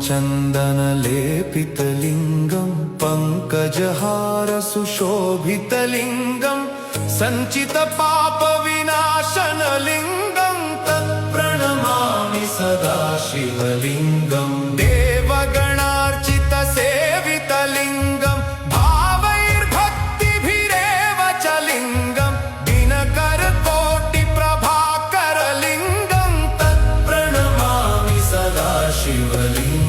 चन्दनलेपितलिङ्गं पङ्कजहारसुशोभितलिङ्गं सञ्चितपापविनाशनलिङ्गं तत्प्रणमामि सदा शिवलिङ्गं देवगणार्चितसेवितलिङ्गं भावैर्भक्तिभिरेव च लिङ्गं दिनकरकोटिप्रभाकरलिङ्गं तत्प्रणमामि सदा शिवलिङ्गम्